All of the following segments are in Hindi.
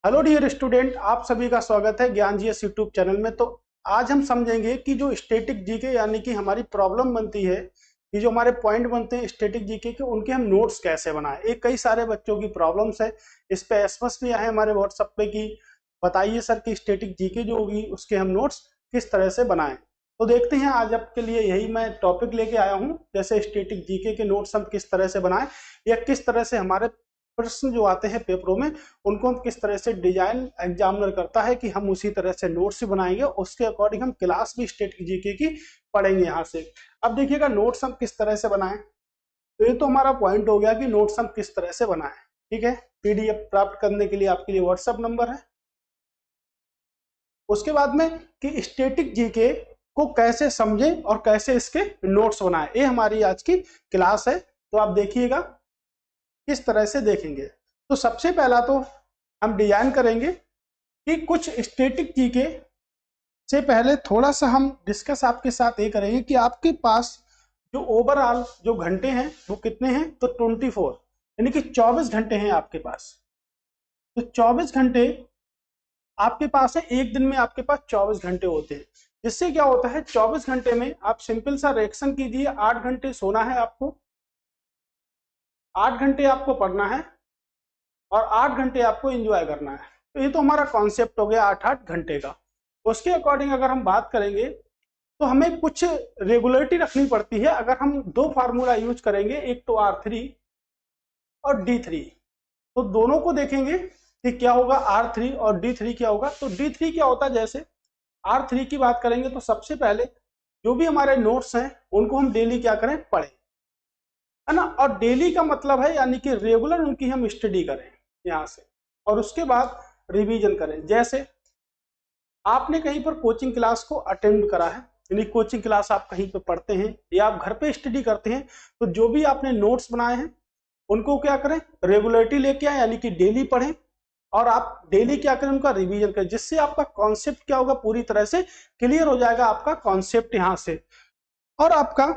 हेलो डियर स्टूडेंट, आप सभी का स्वागत है ज्ञान जीएस यूट्यूब चैनल में। तो आज हम समझेंगे कि जो स्टैटिक जीके यानी कि हमारी प्रॉब्लम बनती है, कि जो हमारे पॉइंट बनते हैं स्टैटिक जीके के, उनके हम नोट्स कैसे बनाएं। एक कई सारे बच्चों की प्रॉब्लम्स है। इस पे एसएमएस भी आए हमारे व्हाट्सएप पे कि बताइए सर कि स्टैटिक जीके जो होगी उसके हम नोट्स किस तरह से बनाएं। तो देखते हैं, आज आपके लिए यही मैं टॉपिक लेके आया हूं, जैसे स्टैटिक जीके के नोट्स हम किस तरह से बनाएं या किस तरह से हमारे प्रश्न जो आते हैं पेपरों में उनको हम किस तरह से डिजाइन एग्जामिनर करता है कि हम उसी तरह से नोट्स भी बनाएंगे, उसके अकॉर्डिंग हम क्लास भी स्टैटिक जीके की पढ़ेंगे यहाँ से। अब देखिएगा नोट्स हम किस तरह से बनाएं। तो ये तो हमारा पॉइंट हो गया कि नोट्स हम किस तरह से बनाएं। ठीक है, पीडीएफ प्राप्त करने के लिए आपके लिए व्हाट्सएप नंबर है। उसके बाद में कि स्टैटिक जीके को कैसे समझें और कैसे इसके नोट्स बनाएं, ये हमारी आज की क्लास है। तो आप देखिएगा किस तरह से देखेंगे। तो सबसे पहला तो हम डिजाइन करेंगे कि कुछ स्टैटिक जीके से पहले थोड़ा सा हम डिस्कस आपके साथ ये करेंगे कि आपके पास जो ओवरऑल जो घंटे हैं वो कितने हैं। तो 24 यानी कि 24 घंटे हैं आपके पास। तो 24 घंटे आपके पास है, एक दिन में आपके पास 24 घंटे होते हैं। जिससे क्या होता है, 24 घंटे में आप सिंपल सा रिएक्शन कीजिए। 8 घंटे सोना है आपको, 8 घंटे आपको पढ़ना है और 8 घंटे आपको एंजॉय करना है। तो ये तो हमारा कॉन्सेप्ट हो गया 8-8 घंटे का। उसके अकॉर्डिंग अगर हम बात करेंगे तो हमें कुछ रेगुलरिटी रखनी पड़ती है। अगर हम दो फार्मूला यूज करेंगे, एक तो R3 और D3, तो दोनों को देखेंगे कि क्या होगा R3 और D3 क्या होगा। तो D3 क्या होता है, जैसे R3 की बात करेंगे तो सबसे पहले जो भी हमारे नोट्स हैं उनको हम डेली क्या करें, पढ़ें, है ना। और डेली का मतलब है यानी कि रेगुलर उनकी हम स्टडी करें यहाँ से, और उसके बाद रिवीजन करें। जैसे आपने कहीं पर कोचिंग क्लास को अटेंड करा है, यानी कोचिंग क्लास आप कहीं पर पढ़ते हैं या आप घर पे स्टडी करते हैं, तो जो भी आपने नोट्स बनाए हैं उनको क्या करें, रेगुलरिटी लेके आए, यानी कि डेली पढ़ें। और आप डेली क्या करें, उनका रिवीजन करें, जिससे आपका कॉन्सेप्ट क्या होगा, पूरी तरह से क्लियर हो जाएगा आपका कॉन्सेप्ट यहाँ से। और आपका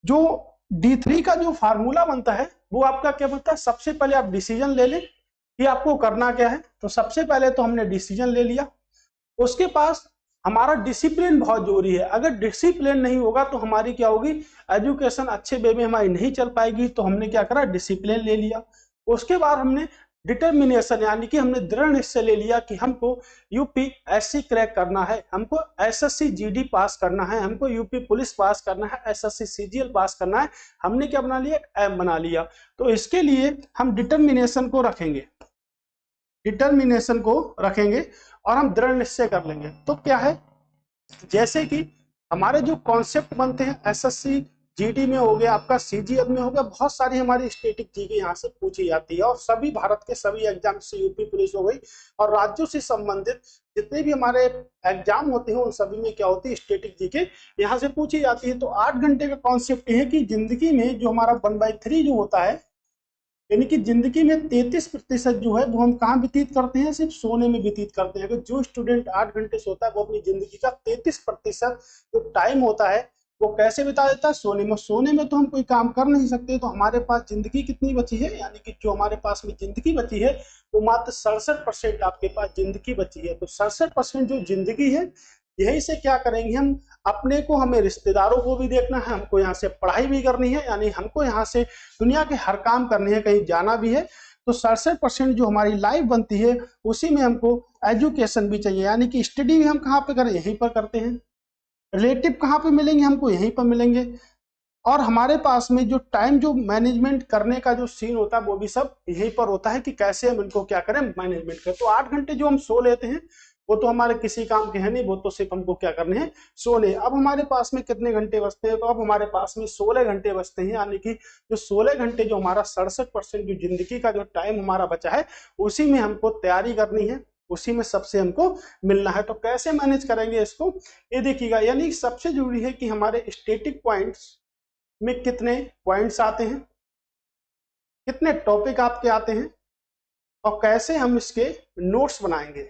जो D3 का जो फार्मूला बनता है वो आपका क्या बनता है, सबसे पहले आप डिसीजन ले लें कि आपको करना क्या है। तो सबसे पहले तो हमने डिसीजन ले लिया, उसके पास हमारा डिसिप्लिन बहुत जरूरी है। अगर डिसिप्लिन नहीं होगा तो हमारी क्या होगी, एजुकेशन अच्छे वे में हमारी नहीं चल पाएगी। तो हमने क्या करा, डिसिप्लिन ले लिया। उसके बाद हमने डिटर्मिनेशन यानी कि हमने दृढ़ निश्चय ले लिया कि हमको यूपीएससी क्रैक करना है, हमको एसएससी जीडी पास करना है, हमको यूपी पुलिस पास करना है, एसएससी सीजीएल पास करना है। हमने क्या बना लिया, एम बना लिया। तो इसके लिए हम डिटर्मिनेशन को रखेंगे, डिटर्मिनेशन को रखेंगे और हम दृढ़ निश्चय कर लेंगे। तो क्या है, जैसे कि हमारे जो कॉन्सेप्ट बनते हैं एसएससी जीडी में हो गया, आपका सीजीएल में हो गया, बहुत सारी हमारी स्टैटिक जीके यहाँ से पूछी जाती है। और सभी भारत के सभी एग्जाम से, यूपी पुलिस हो गई और राज्यों से संबंधित जितने भी हमारे एग्जाम होते हैं उन सभी में क्या होती है, स्टैटिक जीके यहाँ से पूछी जाती है। तो 8 घंटे का कॉन्सेप्ट है कि जिंदगी में जो हमारा 1/3 जो होता है, यानी कि जिंदगी में 33% जो है वो हम कहाँ व्यतीत करते हैं, सिर्फ सोने में व्यतीत करते हैं। अगर जो स्टूडेंट 8 घंटे सोता है वो अपनी जिंदगी का 33% जो टाइम होता है वो कैसे बिता देता है, सोने में। सोने में तो हम कोई काम कर नहीं सकते। तो हमारे पास जिंदगी कितनी बची है, यानी कि जो हमारे पास में जिंदगी बची है वो मात्र 67% आपके पास जिंदगी बची है। तो 67% जो जिंदगी है, यही से क्या करेंगे हम, अपने को, हमें रिश्तेदारों को भी देखना है, हमको यहाँ से पढ़ाई भी करनी है, यानी हमको यहाँ से दुनिया के हर काम करने हैं, कहीं जाना भी है। तो 67% जो हमारी लाइफ बनती है उसी में हमको एजुकेशन भी चाहिए, यानी कि स्टडी भी हम कहाँ पे करें, यहीं पर करते हैं। रिलेटिव कहाँ पे मिलेंगे, हमको यहीं पर मिलेंगे। और हमारे पास में जो टाइम जो मैनेजमेंट करने का जो सीन होता है वो भी सब यहीं पर होता है कि कैसे हम इनको क्या करें, मैनेजमेंट करें। तो 8 घंटे जो हम सो लेते हैं वो तो हमारे किसी काम के हैं नहीं, वो तो सिर्फ हमको क्या करने हैं, सोने। अब हमारे पास में कितने घंटे बचते हैं, तो अब हमारे पास में 16 घंटे बचते हैं। यानी कि जो 16 घंटे जो हमारा 67% जो जिंदगी का जो टाइम हमारा बचा है उसी में हमको तैयारी करनी है, उसी में सबसे हमको मिलना है। तो कैसे मैनेज करेंगे इसको, ये देखिएगा। यानी सबसे जरूरी है कि हमारे स्टैटिक पॉइंट्स में कितने पॉइंट्स आते हैं, कितने टॉपिक आपके आते हैं और कैसे हम इसके नोट्स बनाएंगे,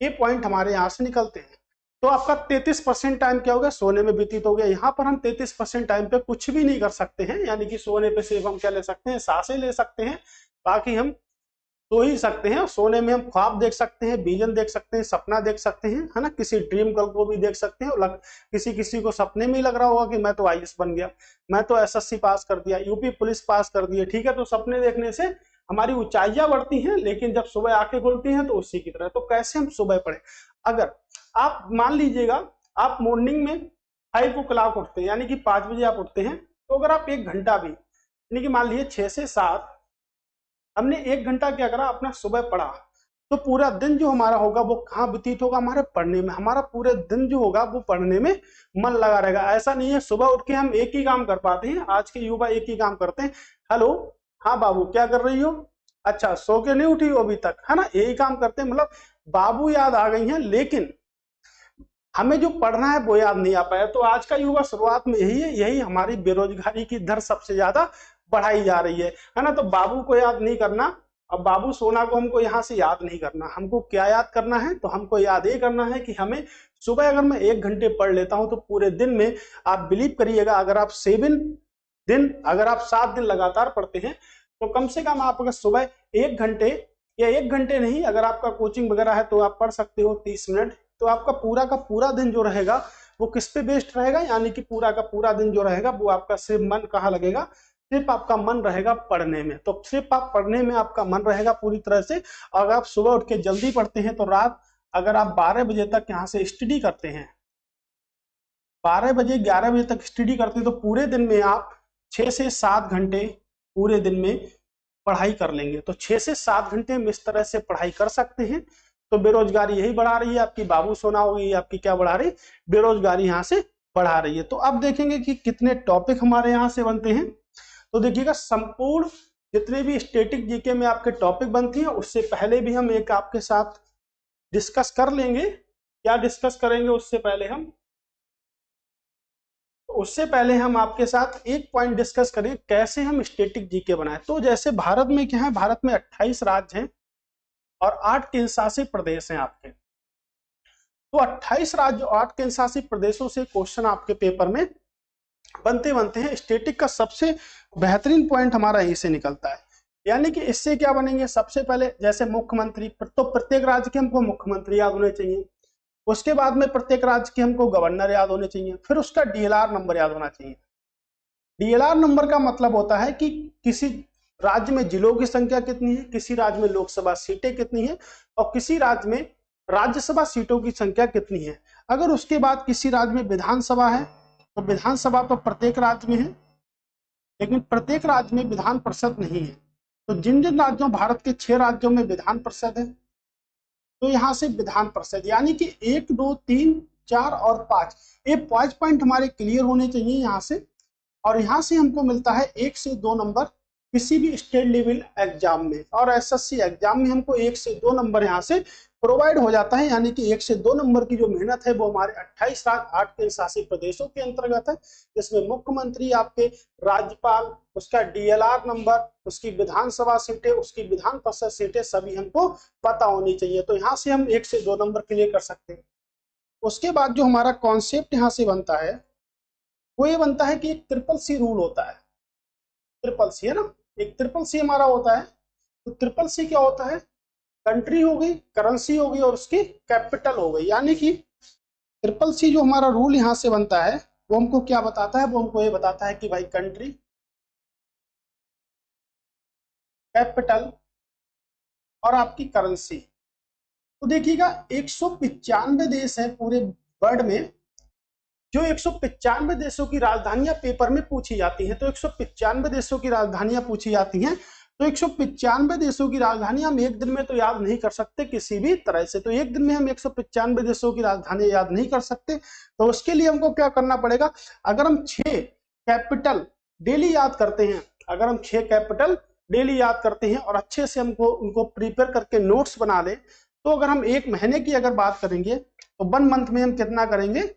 ये पॉइंट हमारे यहां से निकलते हैं। तो आपका 33% टाइम क्या हो गया, सोने में व्यतीत हो गया। यहाँ पर हम 33% टाइम पे कुछ भी नहीं कर सकते हैं, यानी कि सोने पे सिर्फ हम क्या ले सकते हैं, सांसें ले सकते हैं। बाकी हम सो ही सकते हैं। सोने में हम ख्वाब देख सकते हैं, विजन देख सकते हैं, सपना देख सकते हैं, है ना, किसी ड्रीम गर्ल को भी देख सकते हैं। और किसी किसी को सपने में ही लग रहा होगा कि मैं तो आईएएस बन गया, मैं तो एसएससी पास कर दिया, यूपी पुलिस पास कर दिया, ठीक है। तो सपने देखने से हमारी ऊंचाइयां बढ़ती हैं, लेकिन जब सुबह आंखें खुलती हैं तो उसी की तरह। तो कैसे हम सुबह पढ़े? अगर आप मान लीजिएगा आप मॉर्निंग में 5 o'clock उठते हैं, यानी कि 5 बजे आप उठते हैं, तो अगर आप 1 घंटा भी, यानी कि मान लीजिए 6 से 7 हमने 1 घंटा क्या करा, अपना सुबह पढ़ा, तो पूरा दिन जो हमारा होगा वो कहाँ व्यतीत होगा? हमारे पढ़ने में। हमारा पूरे दिन जो होगा वो पढ़ने में मन लगा रहेगा। ऐसा नहीं है सुबह उठ के हम एक ही काम कर पाते हैं, आज के युवा एक ही काम करते हैं। हेलो, हाँ बाबू क्या कर रही हो? अच्छा, सो के नहीं उठी हो अभी तक, है ना, यही काम करते हैं। मतलब बाबू याद आ गई हैं, लेकिन हमें जो पढ़ना है वो याद नहीं आ पाया। तो आज का युवा शुरुआत में यही है, यही हमारी बेरोजगारी की दर सबसे ज्यादा बढ़ाई जा रही है ना। तो बाबू को याद नहीं करना, अब बाबू सोना को हमको यहाँ से याद नहीं करना। हमको क्या याद करना है? तो हमको याद ये करना है कि हमें सुबह अगर मैं 1 घंटे पढ़ लेता हूं तो पूरे दिन में, आप बिलीव करिएगा, अगर आप 7 दिन लगातार पढ़ते हैं तो कम से कम आप अगर सुबह 1 घंटे, या 1 घंटे नहीं, अगर आपका कोचिंग वगैरह है तो आप पढ़ सकते हो 30 मिनट, तो आपका पूरा का पूरा दिन जो रहेगा वो किस पे बेस्ड रहेगा? यानी कि पूरा का पूरा दिन जो रहेगा वो आपका सिर्फ मन कहाँ लगेगा? सिर्फ आपका मन रहेगा पढ़ने में। तो सिर्फ आप पढ़ने में आपका मन रहेगा पूरी तरह से। अगर आप सुबह उठ के जल्दी पढ़ते हैं तो रात अगर आप 12 बजे तक यहाँ से स्टडी करते हैं, 12 बजे 11 बजे तक स्टडी करते हैं, तो पूरे दिन में आप 6 से 7 घंटे पूरे दिन में पढ़ाई कर लेंगे। तो 6 से 7 घंटे हम इस तरह से पढ़ाई कर सकते हैं। तो बेरोजगारी यही बढ़ा रही है आपकी, बाबू सोना होगी आपकी क्या बढ़ा रही? बेरोजगारी यहाँ से बढ़ा रही है। तो अब देखेंगे कि कितने टॉपिक हमारे यहाँ से बनते हैं। तो देखिएगा, संपूर्ण जितने भी स्टैटिक जीके में आपके टॉपिक बनती है, उससे पहले भी हम एक आपके साथ डिस्कस कर लेंगे। क्या डिस्कस करेंगे उससे पहले हम आपके साथ एक पॉइंट डिस्कस करें, कैसे हम स्टैटिक जीके बनाएं। तो जैसे भारत में क्या है, भारत में 28 राज्य हैं और 8 केंद्र शासित प्रदेश हैं आपके। तो 28 राज्य और 8 केंद्र शासित प्रदेशों से क्वेश्चन आपके पेपर में बनते हैं। स्टैटिक का सबसे बेहतरीन पॉइंट हमारा यहीं से निकलता है। यानी कि इससे क्या बनेंगे, सबसे पहले जैसे मुख्यमंत्री, तो प्रत्येक राज्य के हमको मुख्यमंत्री याद होने चाहिए। उसके बाद में प्रत्येक राज्य के हमको गवर्नर याद होने चाहिए। फिर उसका डीएलआर नंबर याद होना चाहिए। डीएलआर नंबर का मतलब होता है कि किसी राज्य में जिलों की संख्या कितनी है, किसी राज्य में लोकसभा सीटें कितनी है, और किसी राज्य में राज्यसभा सीटों की संख्या कितनी है। अगर उसके बाद किसी राज्य में विधानसभा है, तो विधानसभा तो प्रत्येक राज्य में है, लेकिन प्रत्येक राज्य में विधान परिषद नहीं है। तो जिन जिन राज्यों, भारत के 6 राज्यों में विधान परिषद है, तो यहाँ से विधान परिषद, यानी कि 1, 2, 3, 4 और 5, ये 5 पॉइंट हमारे क्लियर होने चाहिए यहाँ से। और यहाँ से हमको मिलता है 1 से 2 नंबर किसी भी स्टेट लेवल एग्जाम में, और एसएससी एग्जाम में हमको 1 से 2 नंबर यहाँ से प्रोवाइड हो जाता है। यानी कि 1 से 2 नंबर की जो मेहनत है वो हमारे 28 राज्य 8 केंद्र शासित प्रदेशों के अंतर्गत है, जिसमें मुख्यमंत्री, आपके राज्यपाल, उसका डीएलआर नंबर, उसकी विधानसभा सीटें, उसकी विधान परिषद सीटें सभी हमको पता होनी चाहिए। तो यहाँ से हम 1 से 2 नंबर क्लियर कर सकते हैं। उसके बाद जो हमारा कॉन्सेप्ट यहाँ से बनता है वो ये बनता है कि एक ट्रिपल सी रूल होता है। ट्रिपल सी है ना, एक ट्रिपल सी हमारा होता है। तो ट्रिपल सी क्या होता है? कंट्री हो गई, करेंसी हो गई और उसकी कैपिटल हो गई। यानी कि ट्रिपल सी जो हमारा रूल यहां से बनता है वो हमको क्या बताता है? वो हमको ये बताता है कि भाई कंट्री, कैपिटल और आपकी करेंसी। तो देखिएगा 195 देश है पूरे वर्ल्ड में, जो 195 देशों की राजधानियां पेपर में पूछी जाती हैं। तो 195 देशों की राजधानियां पूछी जाती हैं। तो 195 देशों की राजधानी हम एक दिन में तो याद नहीं कर सकते किसी भी तरह से। तो एक दिन में हम 195 देशों की राजधानी याद नहीं कर सकते। तो उसके लिए हमको क्या करना पड़ेगा? अगर हम 6 कैपिटल डेली याद करते हैं, अगर हम 6 कैपिटल डेली याद करते हैं और अच्छे से हमको उनको प्रिपेयर करके नोट्स बना ले, तो अगर हम एक महीने की अगर बात करेंगे तो 1 मंथ में हम कितना करेंगे?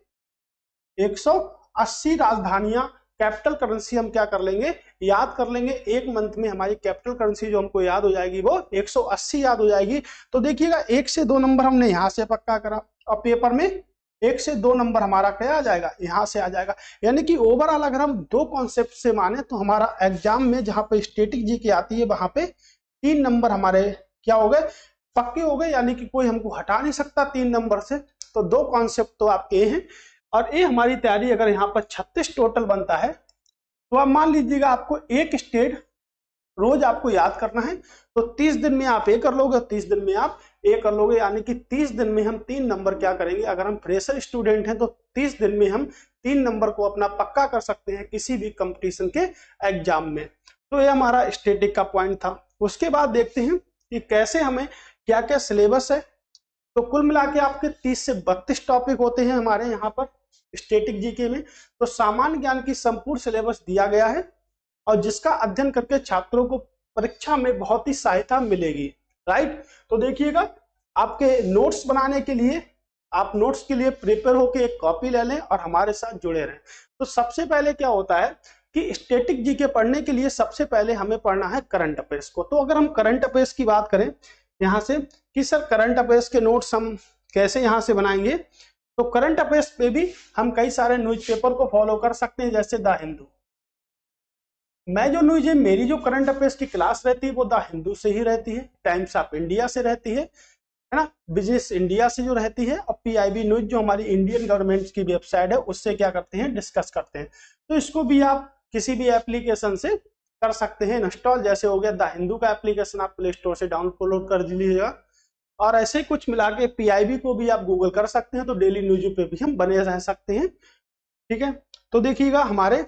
180 राजधानियां, कैपिटल करेंसी हम क्या कर लेंगे? याद कर लेंगे। एक मंथ में हमारी कैपिटल करेंसी जो हमको याद हो जाएगी वो 180 याद हो जाएगी। तो देखिएगा 1 से 2 नंबर हमने यहां से पक्का करा, और पेपर में 1 से 2 नंबर हमारा क्या आ जाएगा? यहां से आ जाएगा। यानी कि ओवरऑल अगर हम 2 कॉन्सेप्ट से माने तो हमारा एग्जाम में जहां पे स्टैटिक जीके आती है वहां पे 3 नंबर हमारे क्या हो गए, पक्के हो गए, यानी कि कोई हमको हटा नहीं सकता 3 नंबर से। तो 2 कॉन्सेप्ट तो आपके हैं। और ये हमारी तैयारी अगर यहाँ पर 36 टोटल बनता है, तो आप मान लीजिएगा आपको एक स्टेट रोज आपको याद करना है, तो 30 दिन में आप ये कर लोगे, 30 दिन में आप ये कर लोगे, यानी कि 30 दिन में हम 3 नंबर क्या करेंगे। अगर हम फ्रेशर स्टूडेंट हैं तो 30 दिन में हम 3 नंबर को अपना पक्का कर सकते हैं किसी भी कंपटीशन के एग्जाम में। तो ये हमारा स्टैटिक का पॉइंट था। उसके बाद देखते हैं कि कैसे हमें क्या क्या सिलेबस है। तो कुल मिला के आपके 30 से 32 टॉपिक होते हैं हमारे यहाँ पर स्टैटिक जीके में। तो सामान्य ज्ञान की संपूर्ण सिलेबस दिया गया है, और जिसका अध्ययन करके छात्रों को परीक्षा में बहुत ही सहायता मिलेगी। राइट, तो देखिएगा आपके नोट्स बनाने के लिए, आप नोट्स के लिए प्रिपेयर होकर एक कॉपी ले लें और हमारे साथ जुड़े रहें। तो सबसे पहले क्या होता है कि स्टैटिक जीके पढ़ने के लिए सबसे पहले हमें पढ़ना है करंट अफेयर्स को। तो अगर हम करंट अफेयर्स की बात करें यहाँ से कि सर करंट अफेयर्स के नोट्स हम कैसे यहाँ से बनाएंगे, तो करंट अफेयर्स पे भी हम कई सारे न्यूज़पेपर को फॉलो कर सकते हैं, जैसे द हिंदू। मैं जो न्यूज है, मेरी जो करंट अफेयर्स की क्लास रहती है वो द हिंदू से ही रहती है, टाइम्स ऑफ इंडिया से रहती है ना, बिजनेस इंडिया से जो रहती है, और पीआईबी न्यूज जो हमारी इंडियन गवर्नमेंट की वेबसाइट है उससे क्या करते हैं, डिस्कस करते हैं। तो इसको भी आप किसी भी एप्लीकेशन से कर सकते हैं इंस्टॉल। जैसे हो गया द हिंदू का एप्लीकेशन आप प्ले स्टोर से डाउनलोड कर लीजिएगा, और ऐसे कुछ मिला के पीआईबी को भी आप गूगल कर सकते हैं, तो डेली न्यूज पे भी हम बने रह सकते हैं। ठीक है, तो देखिएगा हमारे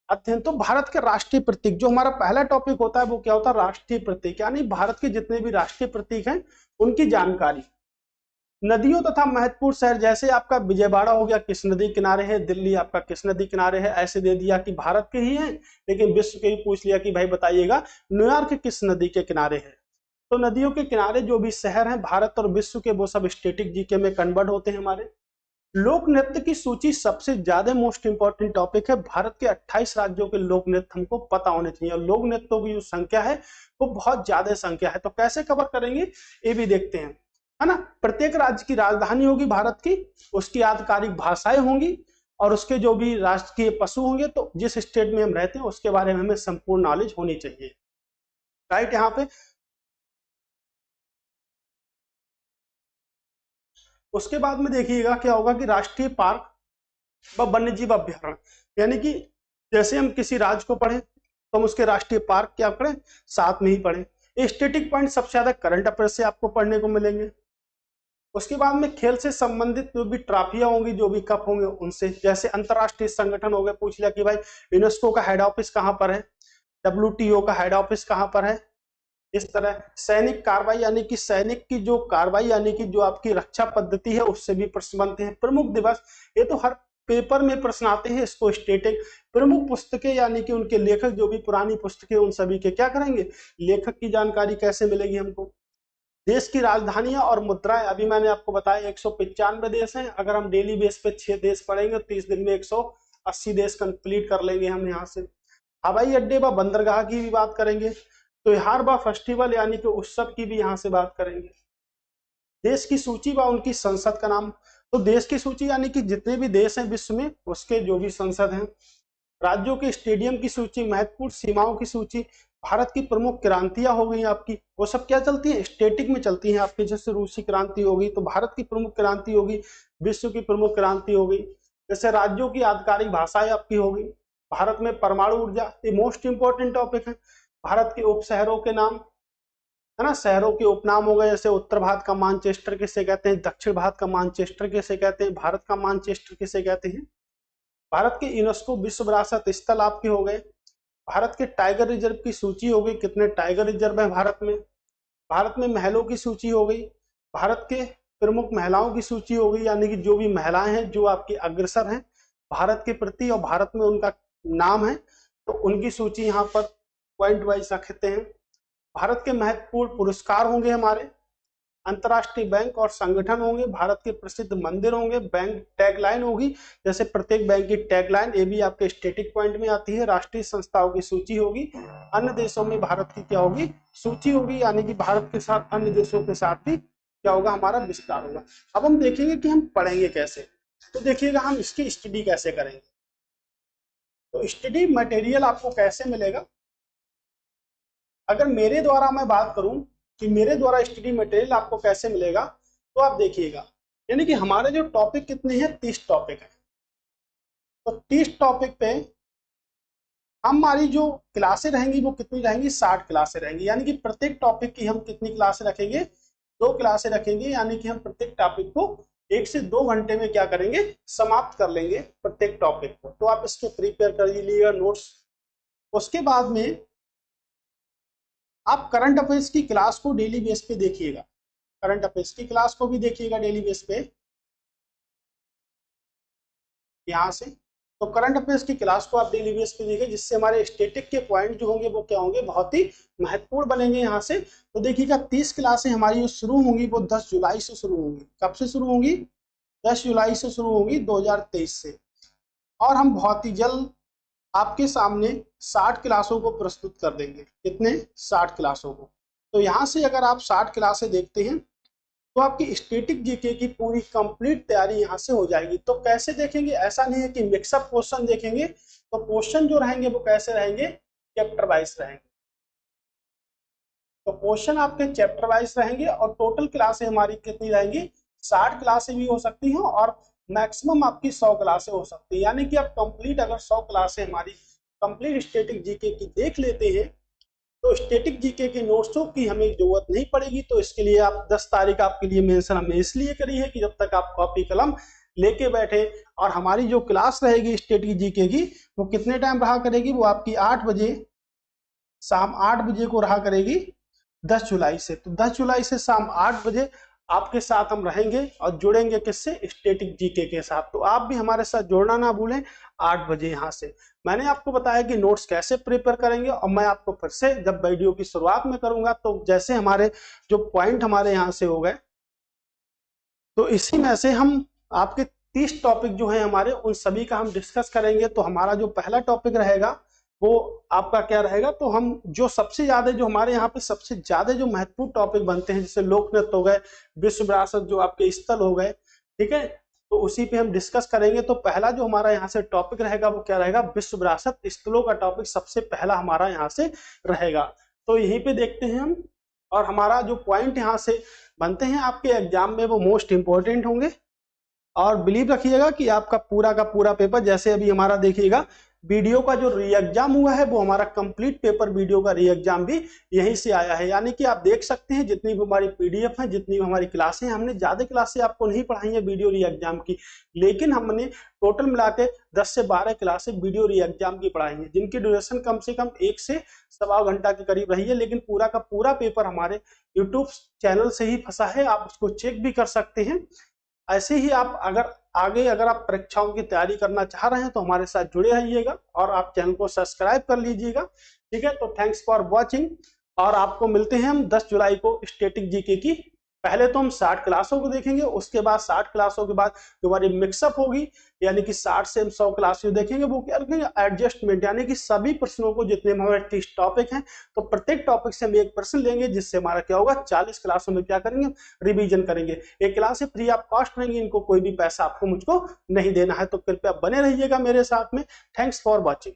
अध्ययन, तो भारत के राष्ट्रीय प्रतीक, जो हमारा पहला टॉपिक होता है वो क्या होता है, राष्ट्रीय प्रतीक, यानी भारत के जितने भी राष्ट्रीय प्रतीक हैं उनकी जानकारी। नदियों तथा महत्वपूर्ण शहर, जैसे आपका विजयवाड़ा हो गया किस नदी किनारे है, दिल्ली आपका किस नदी किनारे है, ऐसे दे दिया कि भारत के ही हैं, लेकिन विश्व के ही पूछ लिया कि भाई बताइएगा न्यूयॉर्क किस नदी के किनारे है। तो नदियों के किनारे जो भी शहर हैं भारत और विश्व के, वो सब स्टैटिक जीके में कन्वर्ट होते हैं हमारे। लोक नृत्य की सूची सबसे ज्यादा मोस्ट इंपॉर्टेंट टॉपिक है। भारत के 28 राज्यों के लोक नृत्य हमको पता होने चाहिए, और लोक नृत्यों की जो संख्या है वो बहुत ज्यादा संख्या है। तो कैसे कवर करेंगे ये भी देखते हैं, है ना। प्रत्येक राज्य की राजधानी होगी भारत की, उसकी आधिकारिक भाषाएं होंगी, और उसके जो भी राष्ट्रीय पशु होंगे। तो जिस स्टेट में हम रहते हैं उसके बारे में हमें संपूर्ण नॉलेज होनी चाहिए। राइट, यहाँ पे उसके बाद में देखिएगा क्या होगा कि राष्ट्रीय पार्क व वन्य जीव अभ्यारण्य, यानी कि जैसे हम किसी राज्य को पढ़ें तो हम उसके राष्ट्रीय पार्क क्या करें, साथ में ही पढ़ें। स्टैटिक पॉइंट सबसे ज्यादा करंट अफेयर से आपको पढ़ने को मिलेंगे। उसके बाद में खेल से संबंधित जो भी ट्रॉफियां होंगी, जो भी कप होंगे उनसे, जैसे अंतरराष्ट्रीय संगठन हो गए, पूछ लिया कि भाई यूनेस्को का हेड ऑफिस कहाँ पर है, डब्ल्यूटीओ का हेड ऑफिस कहाँ पर है। इस तरह सैनिक कार्रवाई, यानी कि सैनिक की जो कार्रवाई, यानी कि जो आपकी रक्षा पद्धति है उससे भी प्रश्न बनते हैं। प्रमुख दिवस, ये तो हर पेपर में प्रश्न आते हैं, इसको स्टैटिक। प्रमुख पुस्तकें, यानी कि उनके लेखक, जो भी पुरानी पुस्तकें उन सभी के क्या करेंगे, लेखक की जानकारी कैसे मिलेगी हमको। देश की राजधानियां और मुद्राएं, अभी मैंने आपको बताया 195 देश हैं। अगर हम डेली बेस पे 6 देश पढ़ेंगे 30 दिन में 180 देश कंप्लीट कर लेंगे हम यहाँ से। हवाई अड्डे व बंदरगाह की भी बात करेंगे, त्योहार व फेस्टिवल यानी कि उत्सव की भी यहाँ से बात करेंगे। देश की सूची व उनकी संसद का नाम, तो देश की सूची यानी कि जितने भी देश हैं विश्व में उसके जो भी संसद हैं। राज्यों के स्टेडियम की सूची, महत्वपूर्ण सीमाओं की सूची, भारत की प्रमुख क्रांतियां हो गई आपकी, वो सब क्या चलती है, स्टैटिक में चलती हैं आपकी। जैसे रूसी क्रांति होगी तो भारत की प्रमुख क्रांति होगी, विश्व की प्रमुख क्रांति होगी। जैसे राज्यों की आधिकारिक भाषाएं आपकी होगी। भारत में परमाणु ऊर्जा, ये मोस्ट इंपॉर्टेंट टॉपिक है। भारत के उपशहरों के नाम, है ना, शहरों के उपनाम हो गए, जैसे उत्तर भारत का मानचेस्टर किसे कहते हैं, दक्षिण भारत का मानचेस्टर किसे कहते हैं, भारत का मानचेस्टर किसे कहते हैं। भारत के यूनेस्को विश्व विरासत स्थल आपके हो गए। भारत के टाइगर रिजर्व की सूची हो गई, कितने टाइगर रिजर्व है भारत में। भारत में महलों की सूची हो गई। भारत के प्रमुख महिलाओं की सूची हो गई, यानी कि जो भी महिलाएं हैं जो आपकी अग्रसर हैं भारत के प्रति और भारत में उनका नाम है, तो उनकी सूची यहाँ पर पॉइंट वाइज रखते हैं। भारत के महत्वपूर्ण पुरस्कार होंगे हमारे, अंतरराष्ट्रीय बैंक और संगठन होंगे, भारत के प्रसिद्ध मंदिर होंगे, बैंक टैगलाइन होगी, जैसे प्रत्येक बैंक की टैगलाइन, ये भी आपके स्टैटिक पॉइंट में आती है। राष्ट्रीय संस्थाओं की सूची होगी, अन्य देशों में भारत की क्या होगी, सूची होगी, यानी कि भारत के साथ अन्य देशों के साथ भी क्या होगा, हमारा विस्तार होगा। अब हम देखेंगे कि हम पढ़ेंगे कैसे। तो देखिएगा हम इसकी स्टडी कैसे करेंगे। तो स्टडी मटेरियल आपको कैसे मिलेगा, अगर मेरे द्वारा मैं बात करूं कि मेरे द्वारा स्टडी मटेरियल आपको कैसे मिलेगा, तो आप देखिएगा, यानी कि हमारे जो टॉपिक कितने हैं, 30 टॉपिक है। तो 30 टॉपिक पे हमारी जो क्लासें रहेंगी वो कितनी रहेंगी, 60 क्लासें रहेंगी। यानी कि प्रत्येक टॉपिक की हम कितनी क्लासें रखेंगे, 2 क्लासें रखेंगे। यानी कि हम प्रत्येक टॉपिक को 1 से 2 घंटे में क्या करेंगे, समाप्त कर लेंगे प्रत्येक टॉपिक को। तो आप इसको प्रिपेयर कर लीजिएगा नोट्स। उसके बाद में आप करंट अफेयर्स की क्लास को डेली बेस पे देखिएगा, करंट अफेयर्स की क्लास को भी देखिएगा डेली बेस पे यहाँ से। तो करंट अफेयर्स की क्लास को आप डेली बेस पे देखिए, जिससे हमारे स्टैटिक के पॉइंट जो होंगे वो क्या होंगे, बहुत ही महत्वपूर्ण बनेंगे यहाँ से। तो देखिएगा 30 क्लासें हमारी जो शुरू होंगी वो 10 जुलाई से शुरू होंगी। कब से शुरू होंगी, 10 जुलाई से शुरू होंगी 2023 से। और हम बहुत ही जल्द आपके सामने 60 क्लासों को प्रस्तुत कर देंगे। कितने, 60 क्लासों को। तो यहाँ से अगर आप 60 क्लासें देखते हैं तो आपकी स्टैटिक जीके की पूरी कंप्लीट तैयारी यहाँ से हो जाएगी। तो कैसे देखेंगे, ऐसा नहीं है कि मिक्सअप क्वेश्चन देखेंगे। तो क्वेश्चन जो रहेंगे वो कैसे रहेंगे, चैप्टर वाइज रहेंगे। तो क्वेश्चन आपके चैप्टर वाइज रहेंगे और टोटल क्लासें हमारी कितनी रहेंगी, 60 क्लासें भी हो सकती हैं और मैक्सिमम आपकी 100 क्लासें हो सकती है। यानी कि आप कंप्लीट अगर 100 क्लासें हमारी कंप्लीट स्टैटिक जीके की देख लेते हैं तो स्टैटिक जीके के नोट्सों की हमें जरूरत नहीं पड़ेगी। तो इसके लिए आप 10 तारीख आपके लिए मेंशन हमने इसलिए करी है कि जब तक आप कॉपी कलम लेके बैठे। और हमारी जो क्लास रहेगी स्टैटिक जीके की वो कितने टाइम रहा करेगी, वो आपकी 8 बजे, शाम 8 बजे को रहा करेगी 10 जुलाई से। तो 10 जुलाई से शाम 8 बजे आपके साथ हम रहेंगे और जुड़ेंगे किससे, स्टैटिक जीके के साथ। तो आप भी हमारे साथ जुड़ना ना भूलें 8 बजे यहाँ से। मैंने आपको बताया कि नोट्स कैसे प्रिपेयर करेंगे और मैं आपको फिर से जब वीडियो की शुरुआत में करूंगा तो जैसे हमारे जो पॉइंट हमारे यहाँ से हो गए तो इसी में से हम आपके 30 टॉपिक जो है हमारे उन सभी का हम डिस्कस करेंगे। तो हमारा जो पहला टॉपिक रहेगा वो आपका क्या रहेगा, तो हम जो सबसे ज्यादा जो हमारे यहाँ पे सबसे ज्यादा जो महत्वपूर्ण टॉपिक बनते हैं, जैसे लोक नृत्य हो गए, विश्व विरासत जो आपके स्थल हो गए, ठीक है, तो उसी पे हम डिस्कस करेंगे। तो पहला जो हमारा यहाँ से टॉपिक रहेगा वो क्या रहेगा, विश्व विरासत स्थलों का टॉपिक सबसे पहला हमारा यहाँ से रहेगा। तो यहीं पे देखते हैं हम, और हमारा जो पॉइंट यहाँ से बनते हैं आपके एग्जाम में वो मोस्ट इंपॉर्टेंट होंगे। और बिलीव रखिएगा कि आपका पूरा का पूरा पेपर, जैसे अभी हमारा देखिएगा वीडियो का जो री एग्जाम हुआ है वो हमारा कंप्लीट पेपर वीडियो का री एग्जाम भी यहीं से आया है। यानी कि आप देख सकते हैं जितनी भी हमारी पीडीएफ है, जितनी भी हमारी क्लासें हैं, हमने ज्यादा क्लासें आपको नहीं पढ़ाई है वीडियो री एग्जाम की, लेकिन हमने टोटल मिला के 10 से 12 क्लासें वीडियो री एग्जाम की पढ़ाई है, जिनकी ड्यूरेशन कम से कम 1 से सवा घंटा के करीब रही है। लेकिन पूरा का पूरा पेपर हमारे यूट्यूब चैनल से ही फंसा है, आप उसको चेक भी कर सकते हैं। ऐसे ही आप अगर आगे अगर आप परीक्षाओं की तैयारी करना चाह रहे हैं तो हमारे साथ जुड़े रहिएगा और आप चैनल को सब्सक्राइब कर लीजिएगा, ठीक है। तो थैंक्स फॉर वॉचिंग, और आपको मिलते हैं हम 10 जुलाई को स्टैटिक जीके की। पहले तो हम 60 क्लासों को देखेंगे, उसके बाद 60 क्लासों के बाद जो हमारी मिक्सअप होगी, यानी कि 60 से हम 100 क्लासें देखेंगे, वो क्या रखेंगे, एडजस्टमेंट, यानी कि सभी प्रश्नों को, जितने हमारे 30 टॉपिक हैं, तो प्रत्येक टॉपिक से हम एक प्रश्न लेंगे, जिससे हमारा क्या होगा, 40 क्लासों में क्या करेंगे, रिवीजन करेंगे। एक क्लास फ्री ऑफ कॉस्ट रहेंगी, इनको कोई भी पैसा आपको मुझको नहीं देना है। तो कृपया बने रहिएगा मेरे साथ में। Thanks for watching.